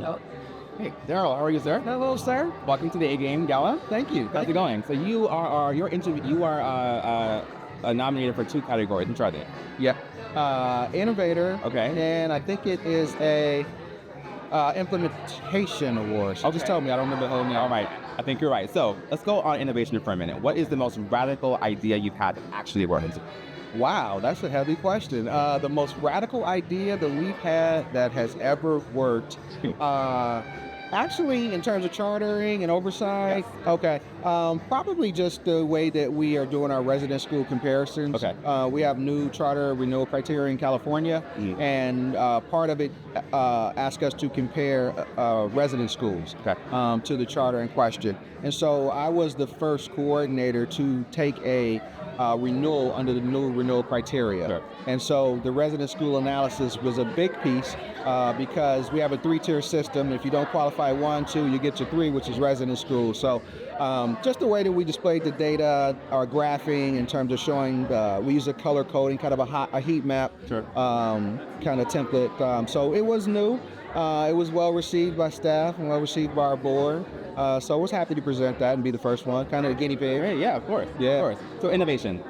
Hey, Darryl, how are you, sir? Hello, sir. Welcome to the A Game Gala. Thank you. How's it going? So you are nominated for 2 categories. Which are they? Yeah. Innovator. Okay. And I think it is a implementation award. She just told me. I don't remember the whole name. All right. I think you're right. So let's go on innovation for a minute. What is the most radical idea you've had that actually worked? Wow, that's a heavy question. The most radical idea that we've had that has ever worked, actually, in terms of chartering and oversight, Yes. okay, probably just the way that we are doing our resident school comparisons. Okay. We have new charter renewal criteria in California, and part of it asks us to compare resident schools to the charter in question. And so I was the first coordinator to take a renewal under the new renewal criteria. Sure. And so the resident school analysis was a big piece because we have a 3-tier system. If you don't qualify 1, 2, you get to 3, which is resident school. So just the way that we displayed the data, our graphing in terms of showing, we use a color coding, kind of a heat map Sure. kind of template. So it was new. It was well received by staff and well received by our board. So I was happy to present that and be the first one, kind of a guinea pig. Hey, yeah, of course. Yeah. Of course. So innovation.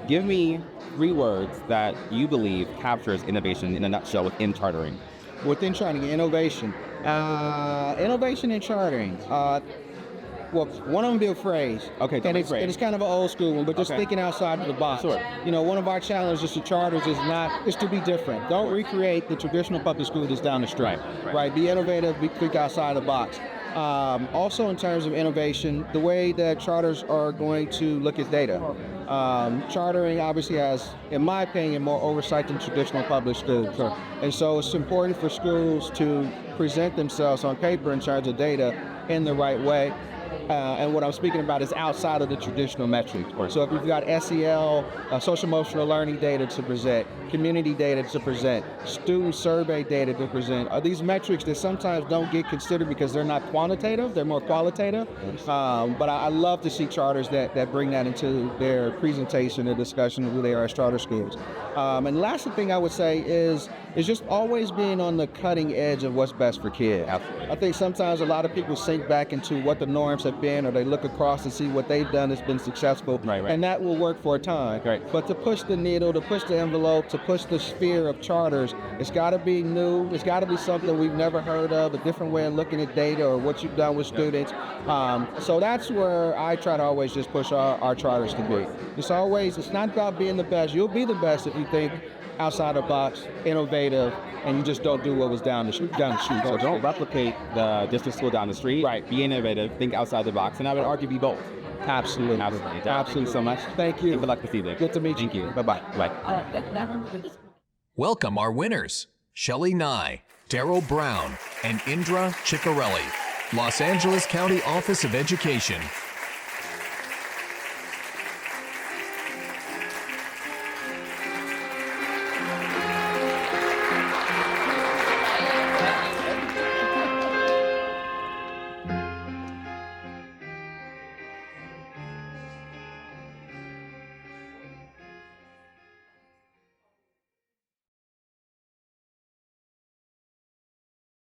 Give me 3 words that you believe captures innovation in a nutshell within chartering. Within chartering, innovation. Innovation in chartering. Well, one of them be a phrase. Okay, and it's kind of an old school one, but just Okay. thinking outside of the box. Sure. You know, one of our challenges to charters is to be different. Don't recreate the traditional public school that's down the street. Right. Be innovative. Think outside the box. Also, in terms of innovation, the way that charters are going to look at data. Chartering obviously has, in my opinion, more oversight than traditional public schools. Sure. And so it's important for schools to present themselves on paper in terms of data in the right way. And what I'm speaking about is outside of the traditional metrics. So if you've got SEL, social emotional learning data to present, community data to present, student survey data to present, are these metrics that sometimes don't get considered because they're not quantitative, they're more qualitative. But I love to see charters that bring that into their presentation and discussion of who they are as charter schools. And the last thing I would say is just always being on the cutting edge of what's best for kids. Absolutely. I think sometimes a lot of people sink back into what the norms have been, or they look across and see what they've done that's been successful, Right. and that will work for a time. Right. But to push the needle, to push the envelope, to push the sphere of charters, it's got to be new. It's got to be something we've never heard of, a different way of looking at data or what you've done with students. So that's where I try to always just push our charters to be. It's not about being the best. You'll be the best if you think outside the box, innovative, and you just don't do what was down the street. So don't replicate the district school down the street. Right. Be innovative, think outside the box, and I would argue be both. Absolutely. Thank you so much. Thank you. And good luck this evening. Good to meet you. Thank you. Bye-bye. Bye. Welcome our winners, Shelley Nye, Darryl Brown, and Indra Ciccarelli. Los Angeles County Office of Education,